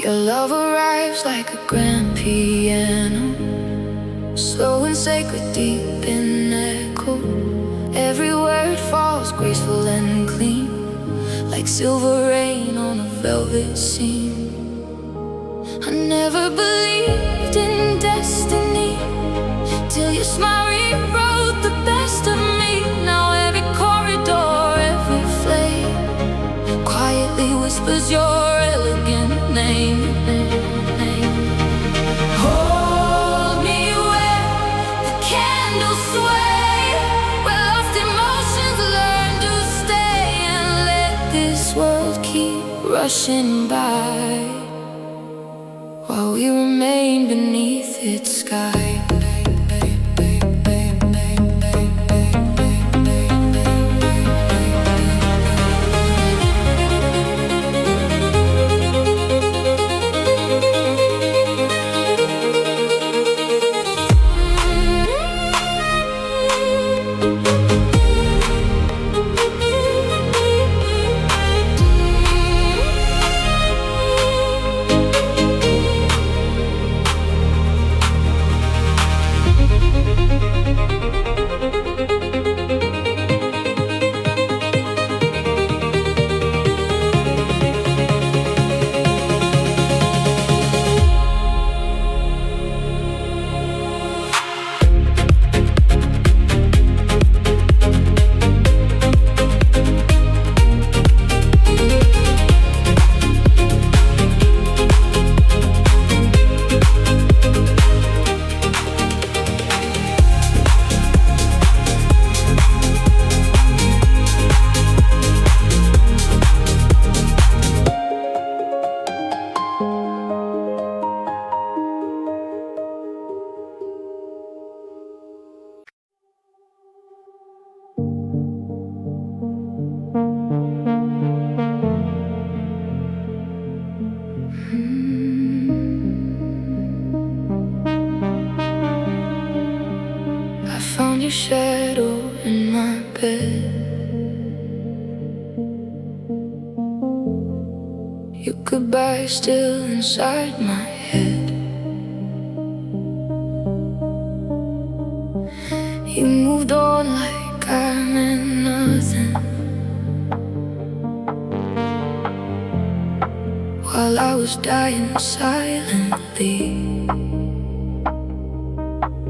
Your love arrives like a grand piano, slow and sacred, deep in echo. Every word falls graceful and clean, like silver rain on a velvet seam. I never believed in destiny till your smile rewrote the best of me. Now every corridor, every flame quietly whispers your elegant name. Hold me where the candles sway, where lost emotions learn to stay, and let this world keep rushing by while we remain beneath its sky. Your shadow in my bed, your goodbye still inside my head. You moved on like I meant nothing, while I was dying silently.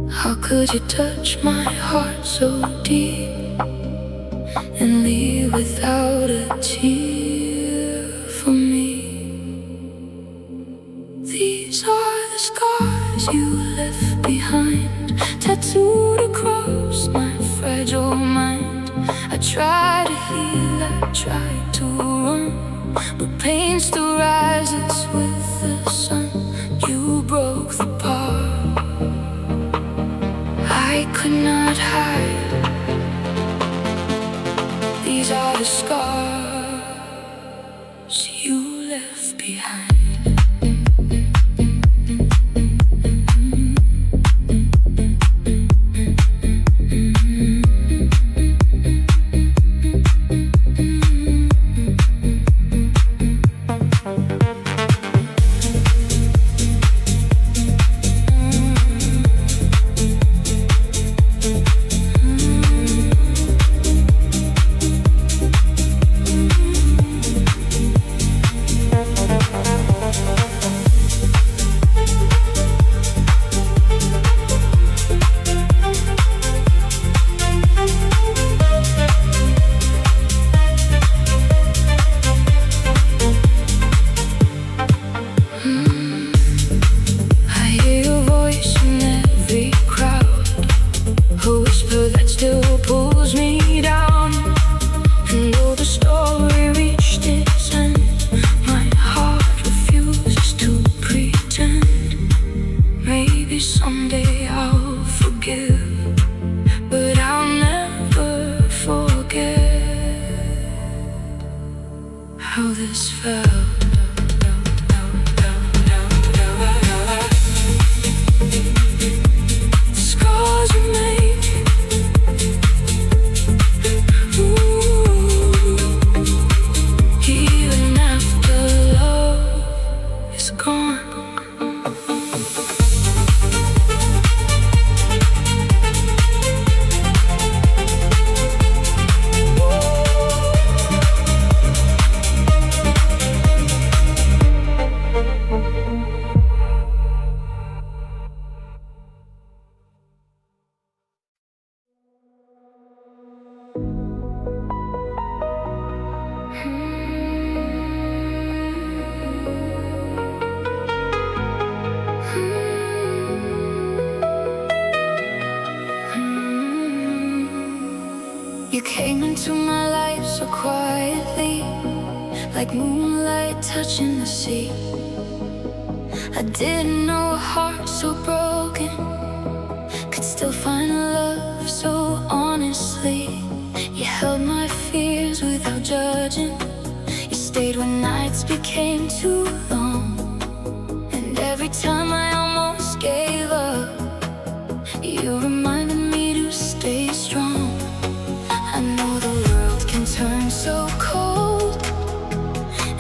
How could you touch my heart so deep and leave without a tear for me? These are the scars you left behind, tattooed across my fragile mind. I tried to heal, I tried to run, but pain still rises with the sun. You broke the part I could not hide. These are the scars you left behind. It's gone. into my life so quietly, like moonlight touching the sea. I didn't know a heart so broken could still find love so honestly. You held my fears without judging. You stayed when nights became too long. And every time I almost gave up, you reminded me to stay strong. I know the world can turn so cold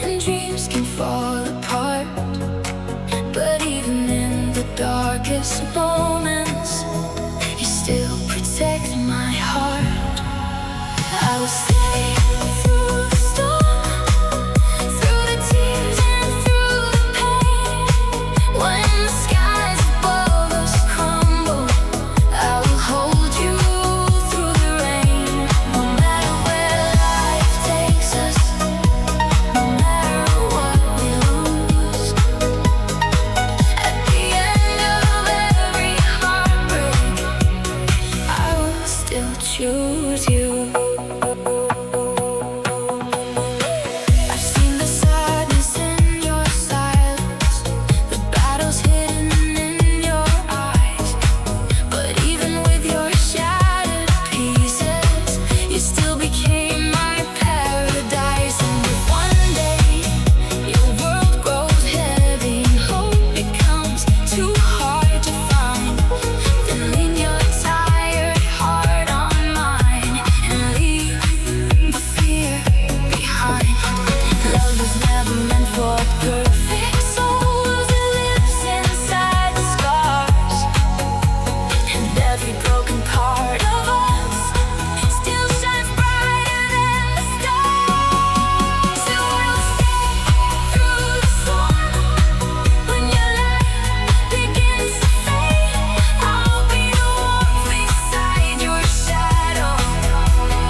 and dreams can fall apart, but even in the darkest moments, you still protect my heart. I will stay through the storm, through the tears and through the pain. When the skies above us crumble, I will hold you through the rain. No matter where life takes us, no matter what we lose, at the end of every heartbreak, I will still choose you. I've seen the sadness in your silence, the battles hidden in your eyes. But even with your shattered pieces, you still became my paradise. And if one day your world grows heavy and hope becomes too hard to find, then lean your tired heart on mine and leave the fear behind. Love was never meant for perfect souls. It lives inside the scars, and every broken part of us still shines brighter than the stars. So we'll stay through the storm. When your light begins to fade, I'll be the warmth beside your shadow,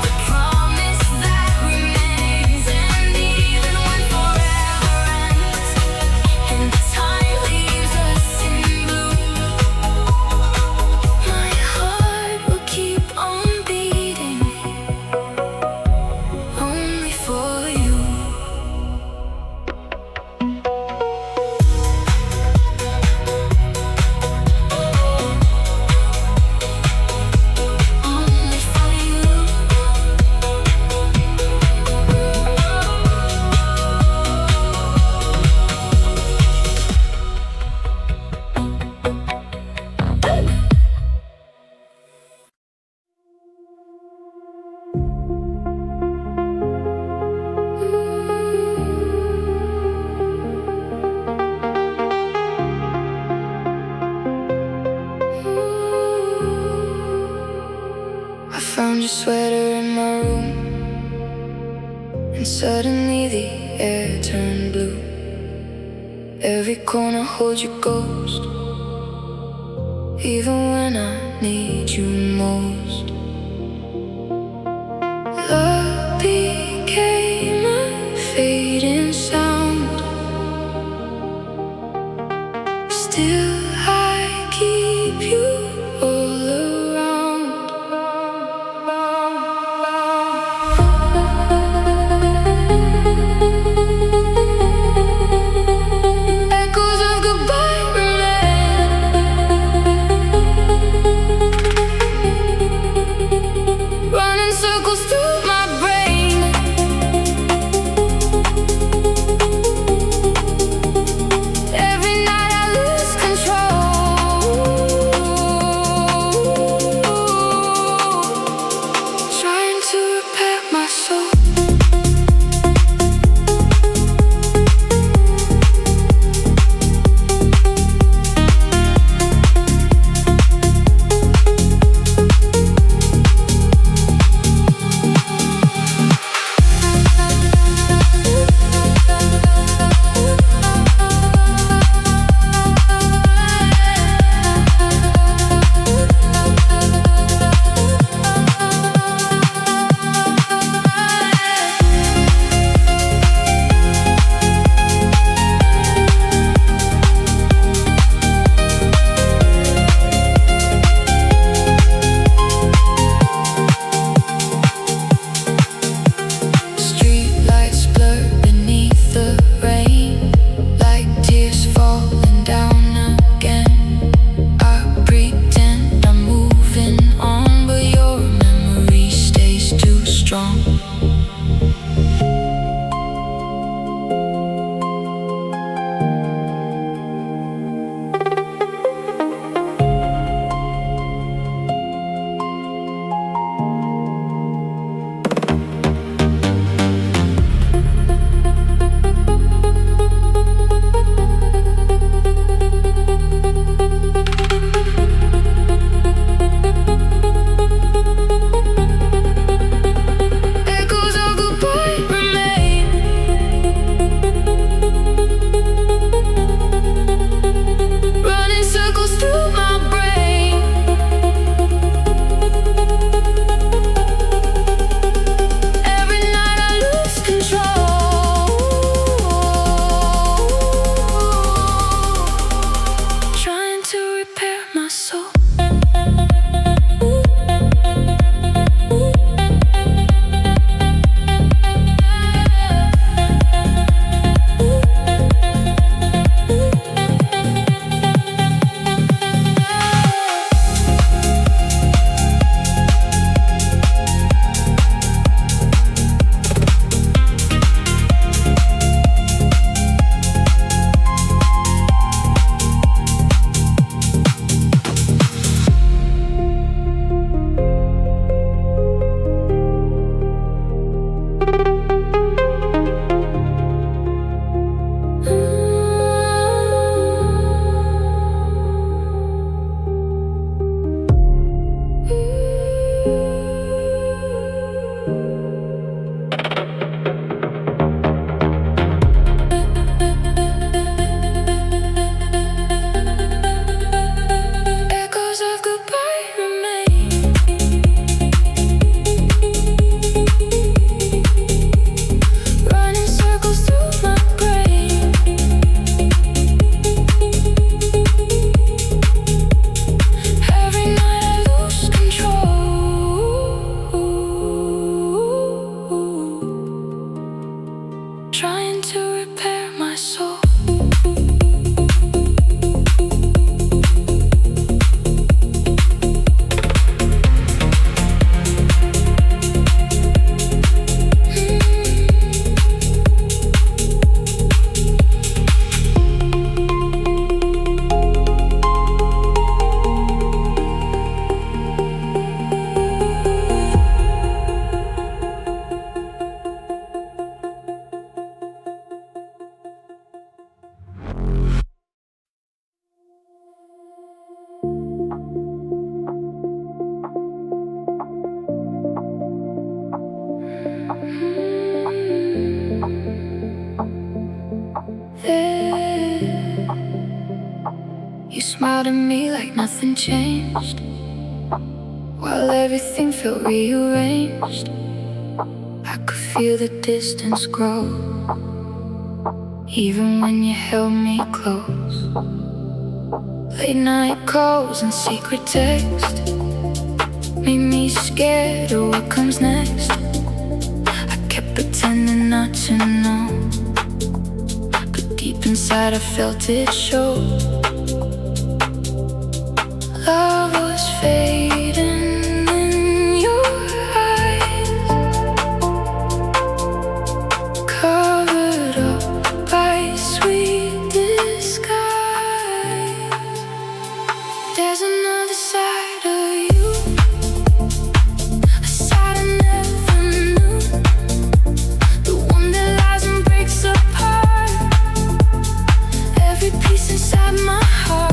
the promise that remains. And even when forever ends and time leaves us in blue, my heart will keep on beating only for you. Only for you. I found your sweater in my room, and suddenly the air turned blue. Every corner holds your ghost, even when I need you most. Love became a fading sound. Still I keep you all around. Echoes of goodbye remain, running circles through my brain. Every night I lose control. to repair my soul. You smiled at me like nothing changed, while everything felt rearranged. I could feel the distance grow, even when you held me close. Late night calls and secret text made me scared of what comes next. I kept pretending not to know, but deep inside I felt it show. Love was fading in your eyes, covered up by sweet disguise. There's another side of you, a side I never knew, the one that lies and breaks apart every piece inside my heart.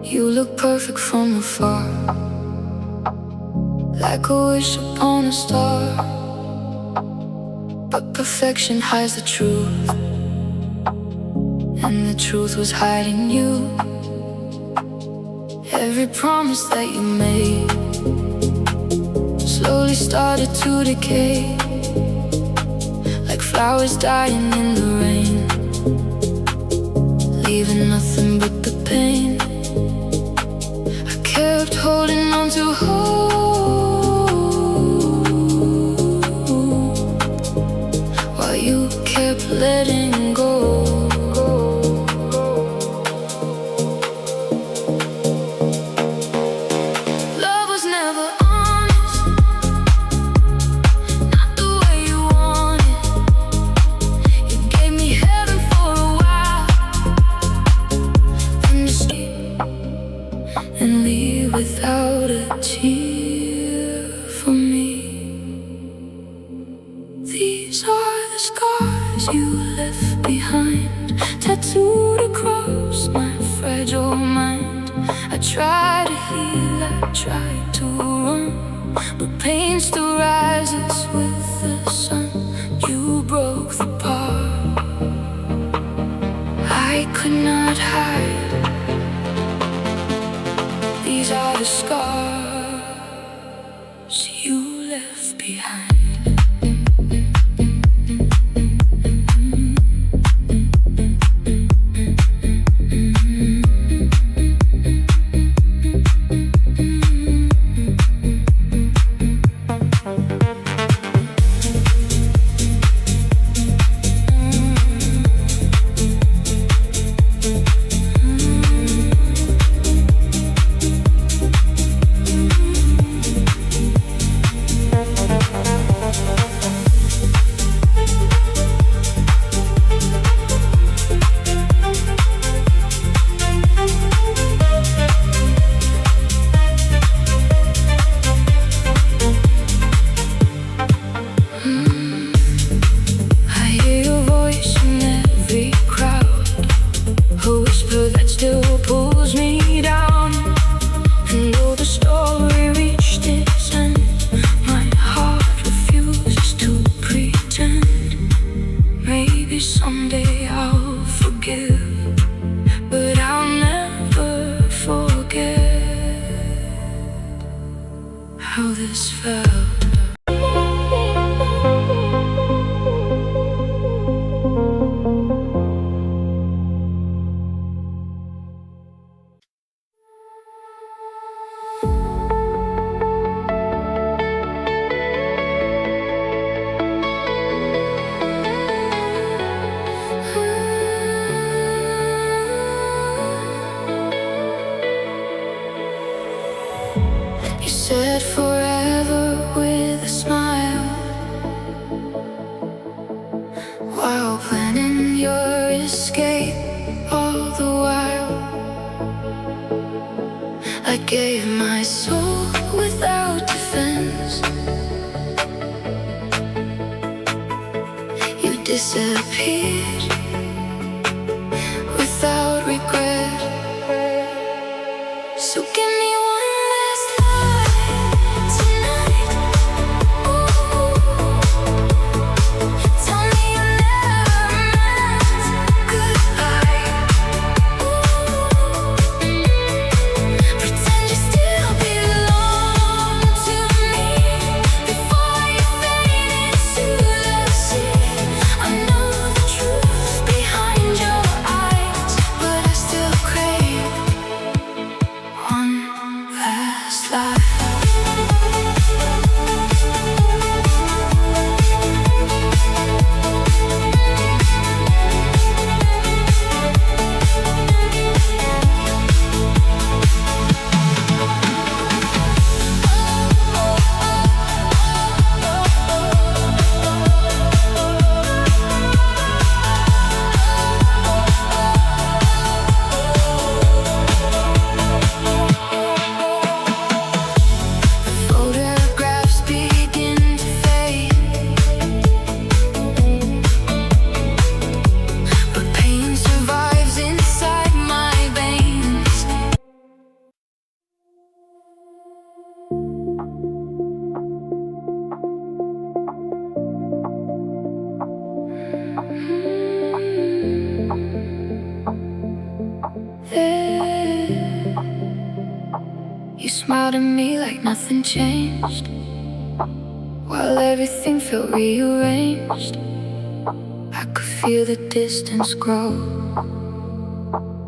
You look perfect from afar, like a wish upon a star. But perfection hides the truth, and the truth was hiding you. Every promise that you made slowly started to decay, like flowers dying in the rain, leaving nothing but the pain. I kept holding on to hope, while you kept letting go. And lonely without a tear for me. These are the scars you left behind, tattooed across my fragile mind. I try to heal, I try to run, but pain still rises with the sun. You broke the part I could not hide. These are the scars you left behind. Someday I'll forgive, but I'll never forget how this felt. You said forever with a smile, while planning your escape. All the while I gave my soul without defense. You disappeared without regret. So give me one last night tonight. Ooh, tell me you never meant goodbye. Ooh, pretend you still belong to me before you fade into the sea. I know the truth behind your eyes, but I still crave one last life. Photographs begin to fade, but pain survives inside my veins. There, you smiled at me like nothing changed, while everything felt rearranged. I could feel the distance grow,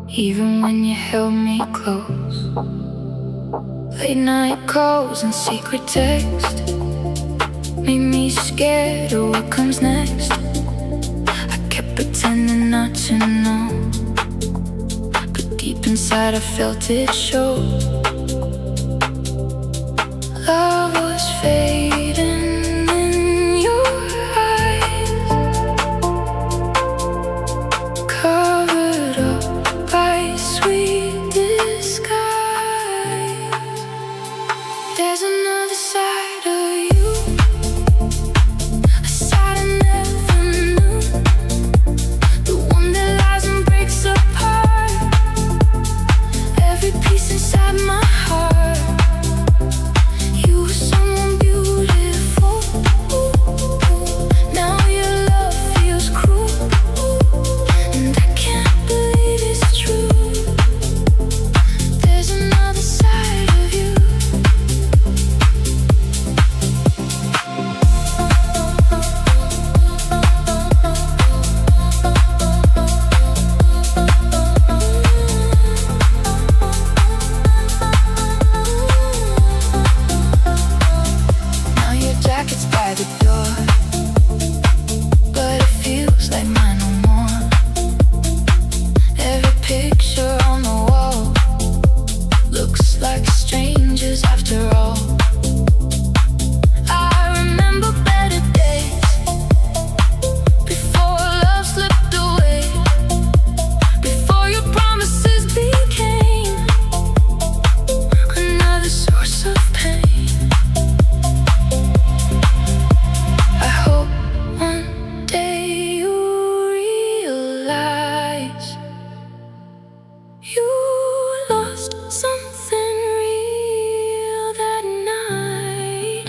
even when you held me close. Late night calls and secret text made me scared of what comes next. I kept pretending not to know, but deep inside I felt it show. Love was fading in your eyes, covered up by sweet disguise. There's another side of you, a side I never knew, the one that lies and breaks apart every piece inside my heart. You were someone beautiful, now your love feels cruel, and I can't believe it's true. There's another side of you. Now your jacket's by the door, but it feels like mine no more. Every picture on the wall looks like strangers after all. I remember better days before love slipped away, before your promises became another source of pain. I hope one day you realize you lost something real that night.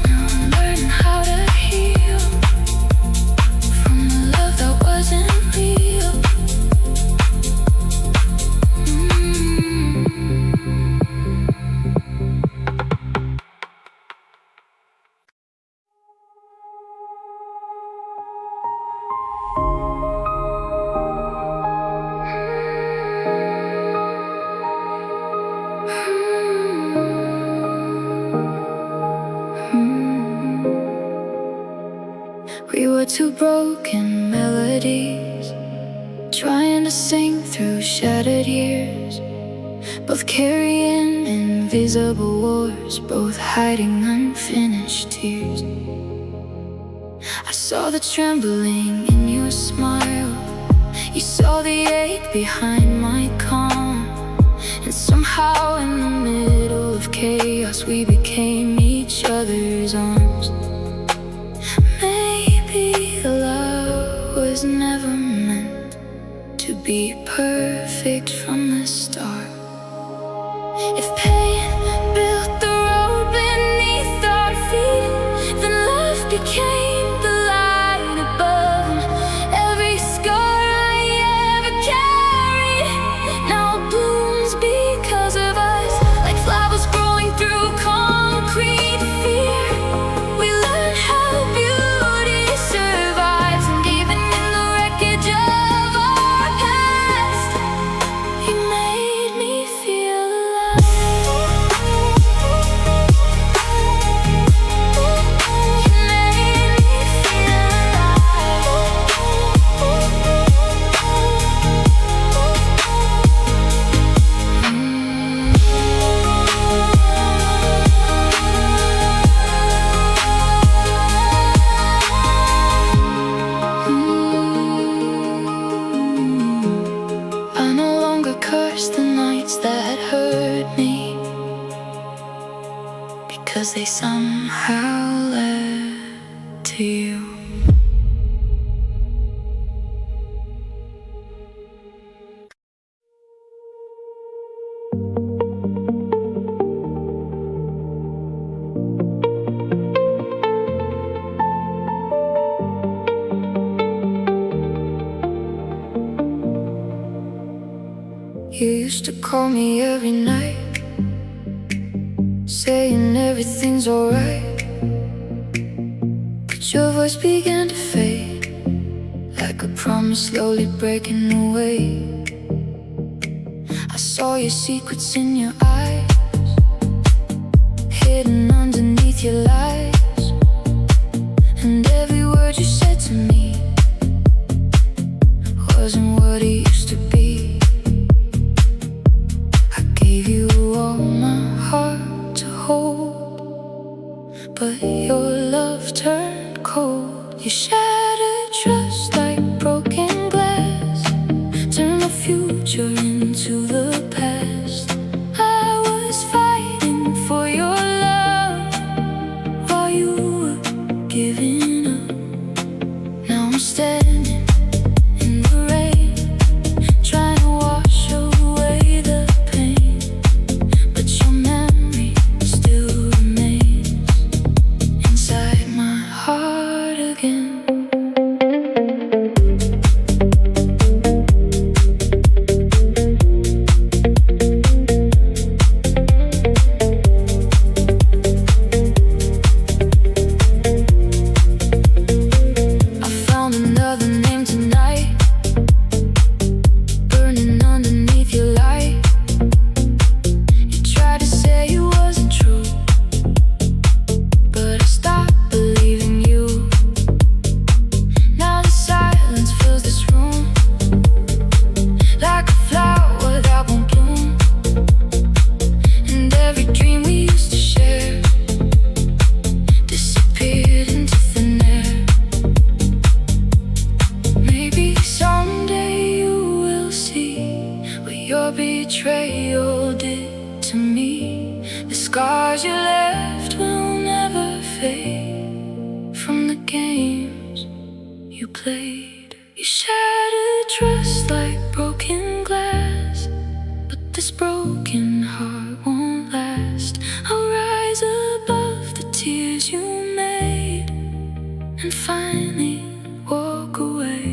Now I'm learning how to heal from the love that wasn't real. We were two broken melodies, trying to sing through shattered years, both carrying invisible wars, both hiding unfinished tears. I saw the trembling in your smile, you saw the ache behind my calm, and somehow in the middle of chaos we became each other's arms. Maybe love was never meant to be perfect from the start. If pain built the road beneath our feet, then love became the light above. Every scar I ever carried now blooms because of us, like flowers growing through concrete fear. We learn how beauty survives, and even in the wreckage of our past, you made me feel alive. You made me feel I no longer curse the nights that hurt me, because they somehow led to you. You used to call me every night, saying everything's alright, but your voice began to fade, like a promise slowly breaking away. I saw your secrets in your eyes, hidden underneath your lies, and every word you said to me wasn't what it used to be. future into the past. I was fighting for your love while you were giving up. Now I'm standing in the rain, trying to wash away the pain, but your memory still remains inside my heart again. Your betrayal did to me. The scars you left will never fade from the games you played. You shattered trust like broken glass, but this broken heart won't last. I'll rise above the tears you made and finally walk away.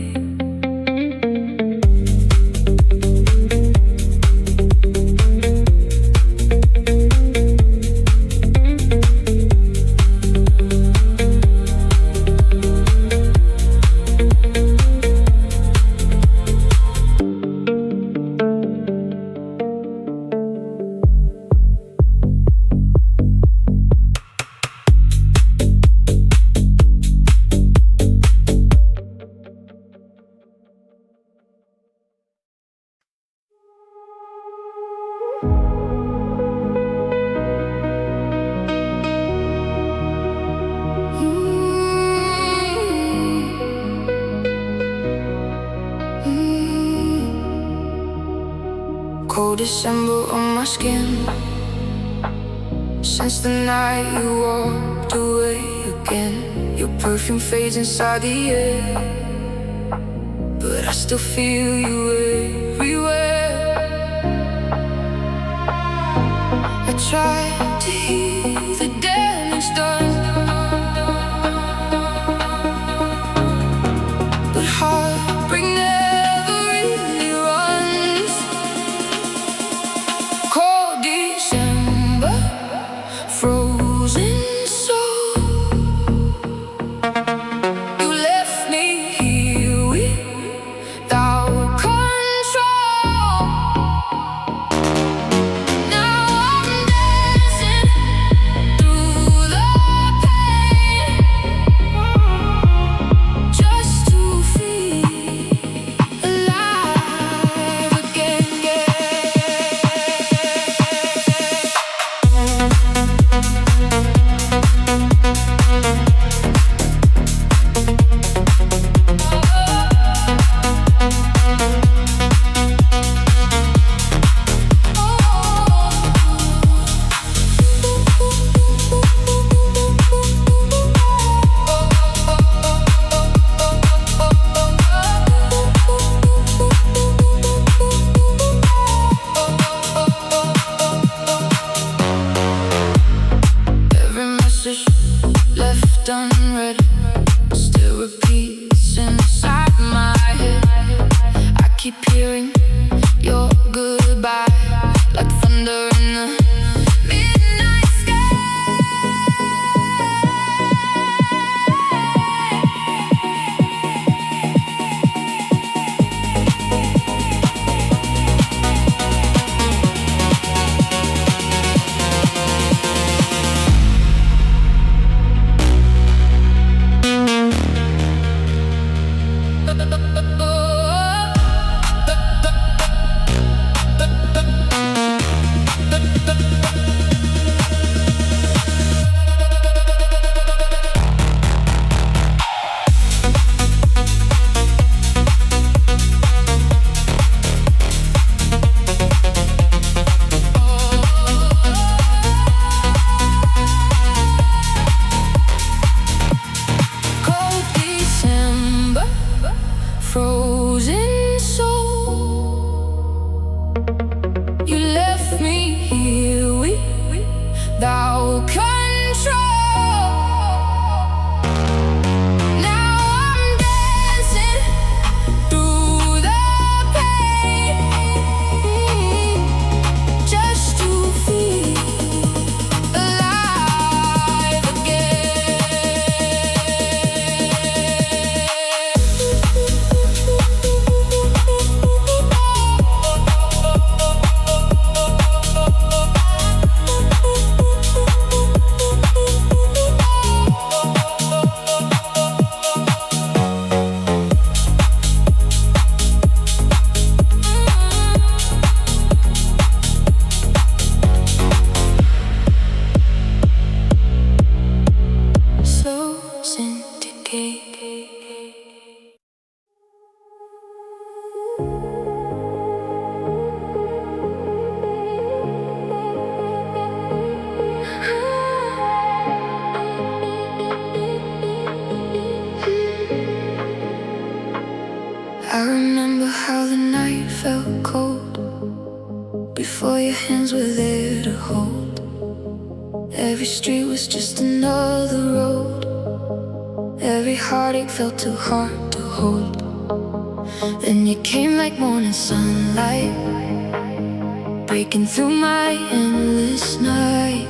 Cold December on my skin, since the night you walked away again. Your perfume fades inside the air, but I still feel you everywhere. I try to heal the damage done, but heartbreak never really runs. Cold December, frozen soul, you left me here without control. Now I'm dancing control. Now I'm dancing through the pain, just to feel alive I remember how the night felt cold before your hands were there to hold. Every street was just another road. Every heartache felt too hard to hold. Then you came like morning sunlight, breaking through my endless night.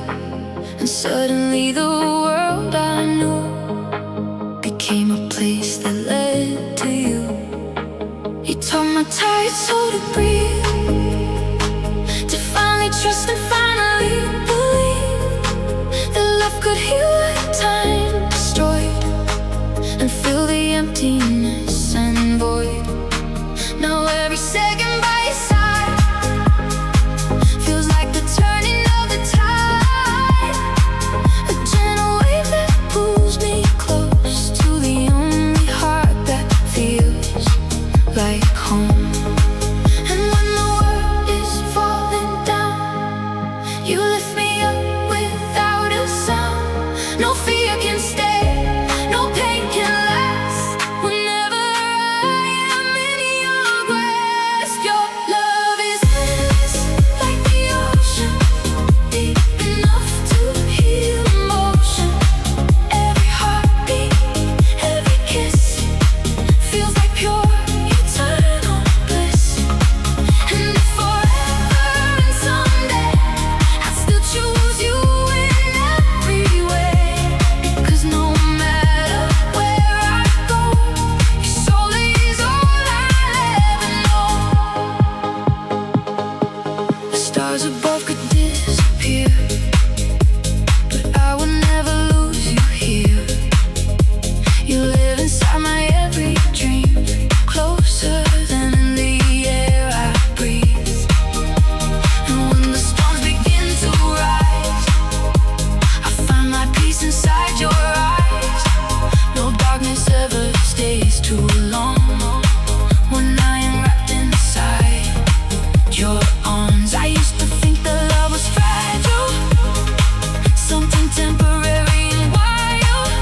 And suddenly the world I knew became a place that led to you. You taught my tired soul to breathe, to finally trust and finally believe that love could heal what time destroyed, and fill the emptiness and void. Now every second by your side feels like the turning of the tide, a gentle wave that pulls me close to the only heart that feels like home. And when the world is falling down, you lift me up without a sound. No fear can stay, no pain can last. Whenever I am in your grasp, your love is endless, like the ocean, deep enough to heal emotion. Every heartbeat, every kiss feels like pure eternal bliss. And if forever and someday I'd still choose you in every way, 'cause no matter where I go, your soul is all I'll ever know. The stars above could disappear, but I will never lose you here. You live inside my every dream, closer than in the air I breathe. And when the storms begin to rise, I find my peace inside your eyes. No darkness ever stays too long when I am wrapped inside your arms. I used to think that love was fragile, something temporary and wild,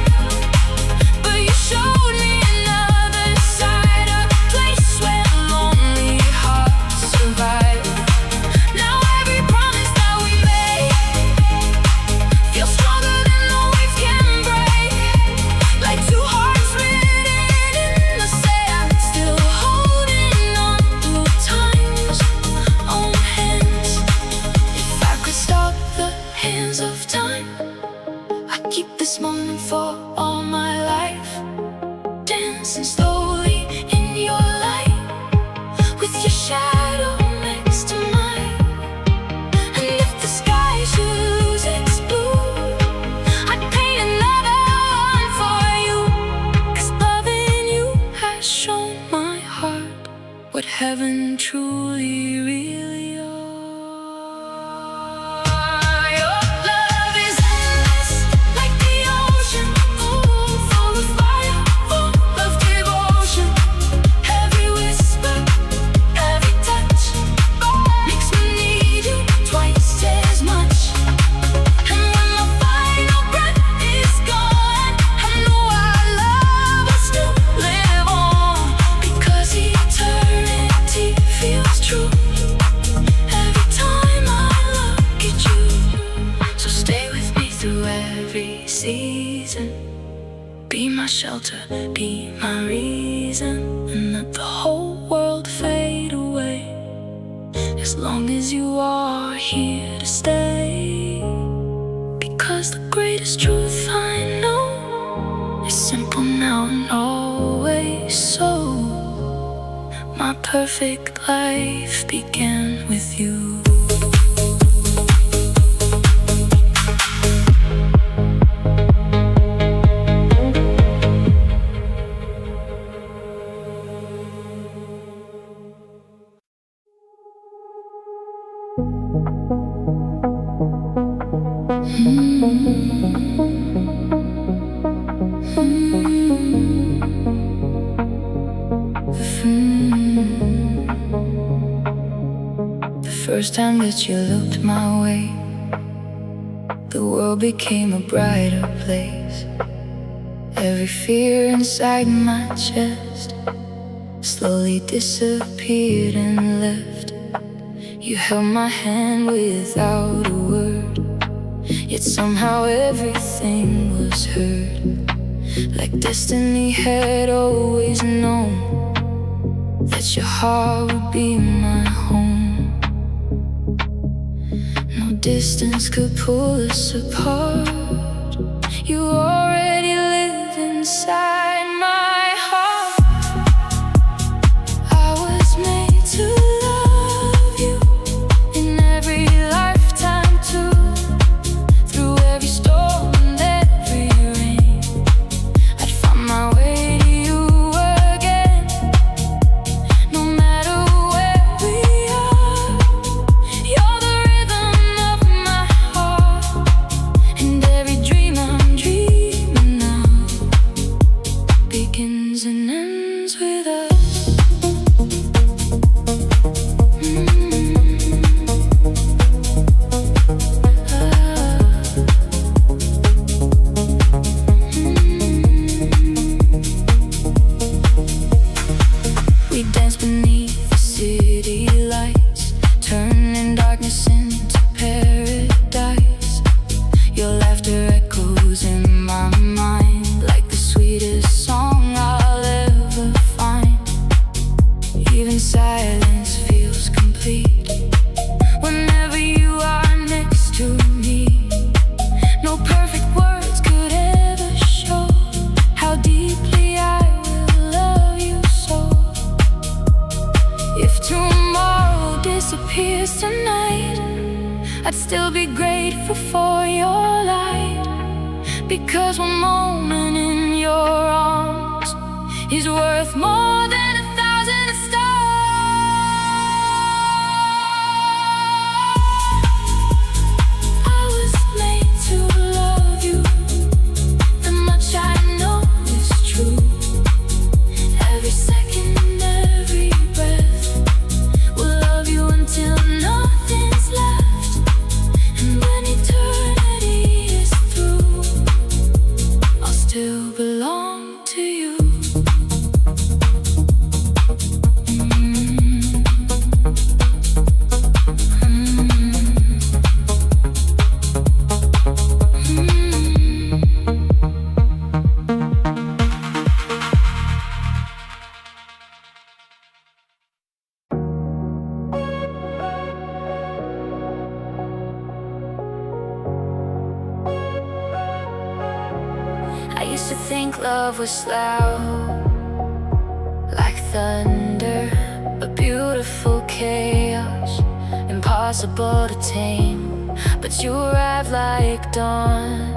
but you showed me another side, a place where lonely hearts survive. Now every promise that we made feels stronger than the waves can break, like two hearts written in the sand, still holding on through time's own hands. If I could stop the hands of time, I'd keep this moment for all my life, dancing slowly in your light, with your shadow next to mine. And if the sky should lose its blue, I'd paint another one for you, 'cause loving you has shown my heart what heaven truly really are. Your love is endless, like the ocean, full of fire, full of devotion. Every whisper, every touch makes me need you twice as much. And when my final breath is gone, I know our love will still live on, because eternity shelter be my reason, and let the whole world fade away, as long as you are here to stay. Because the greatest truth I know is simple now and always so. My perfect life began with you. The first time that you looked my way, the world became a brighter place. Every fear inside my chest slowly disappeared and left. You held my hand without a word, yet somehow everything was heard. Like destiny had always known that your heart would be my home. No distance could pull us apart. You already live inside my heart. I was made to love you in every lifetime too. Through every storm and every rain, I'd find my way to you again. No matter where we are, you're the rhythm of my heart. And every dream I'm dreaming now begins and ends with us. We dance beneath the city lights, turning darkness into paradise. Your laughter echoes in my mind like the sweetest song I'll ever find. Even silence feels complete whenever you are next to me. No perfect words could ever show how deeply I will love you so. If tomorrow disappears tonight, I'd still be grateful for your light. Because one moment in your arms is worth more than 1,000 stars. I was made to love you. The much I know is true. Every second, every breath, will love you until nothing's left. And when eternity is through, I'll still belong to you. I used to think love was loud, like thunder, a beautiful chaos, impossible to tame. But you arrived like dawn,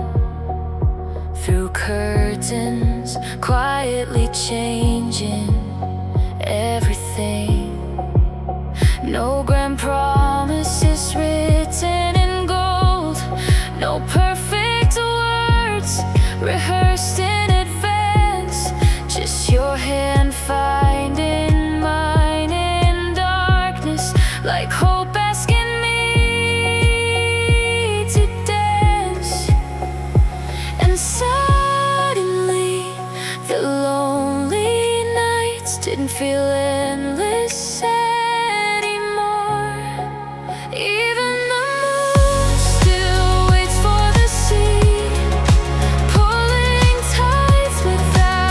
through curtains, quietly changing everything. No grand promises written in gold, no perfect words rehearsed in advance. Just your hand finding mine in darkness, like hope asking me to dance. And suddenly the lonely nights didn't feel endless anymore. Even the moon still waits for the sea, pulling tides without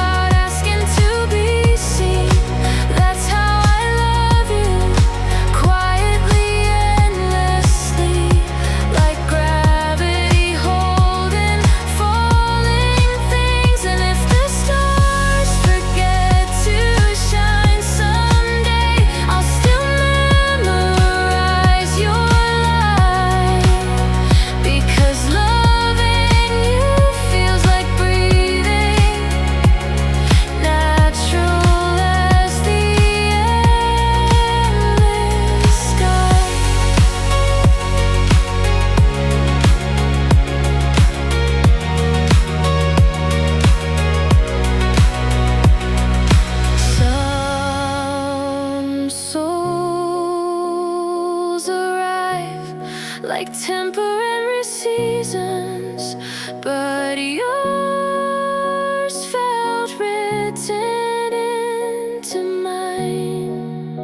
like temporary seasons, but yours felt written into mine.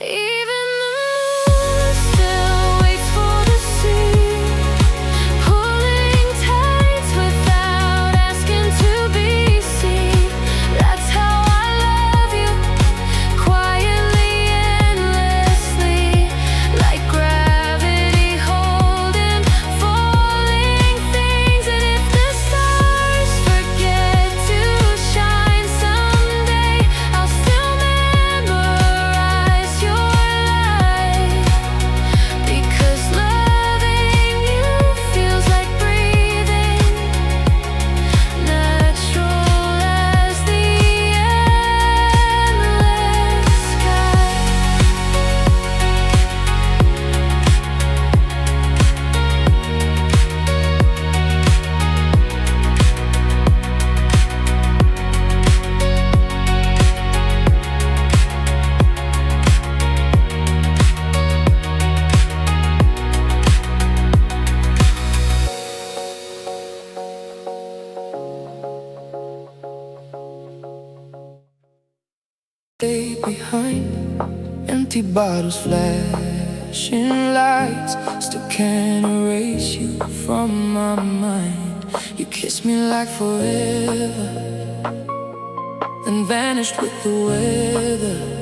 Even the moon still waits for the sea, pulling tides without asking to be seen. That's how I love you, quietly, endlessly, like gravity holding falling things. And if the stars forget to shine someday, I'll still memorize your light, because loving you feels like breathing, natural as the endless sky. Stay behind, empty bottles, flashing lights. Still can't erase you from my mind. You kissed me like forever, then vanished with the weather.